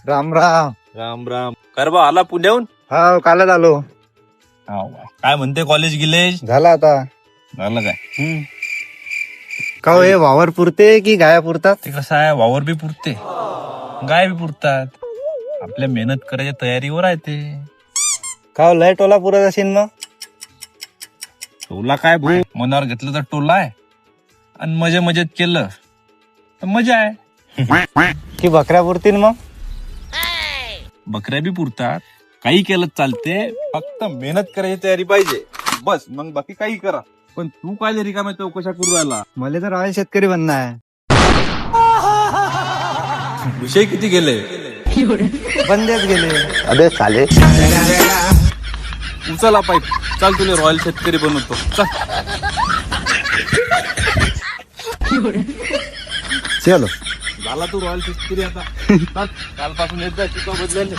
राम राम. राम राम. कर बा आला पुण्याहून. हा कालच आलो. काय म्हणते कॉलेज गिलेज झाला आता. झालं काय? का हे वावर पुरते की गाया पुरतात? ते कसं आहे, वावर बी पुरते गाय बी पुरतात. आपल्या मेहनत करायच्या तयारीवर आहे ते. का लय टोला पुरत असेल मग? टोला काय भाऊ, मनावर घेतलं तर टोला आहे आणि मजेत केलं तर मजा आहे. की बकऱ्या पुरतील मग? बकऱ्या बी पुरतात. काही केलं चालते, फक्त मेहनत करायची तयारी पाहिजे बस. मग बाकी काही करा. पण तू काय रिकाम्या चौकशा करू राहिला? मला तर रॉयल शेतकरी बनणं आहे. विषय किती गेले? बंदेच गेले. अबे साले. उचला पाईप, चाल तुला रॉयल शेतकरी बनवतो. चलो झाला तू रॉयल शेतकरी आता. कालपासून येत जा, शिकव बदलेले.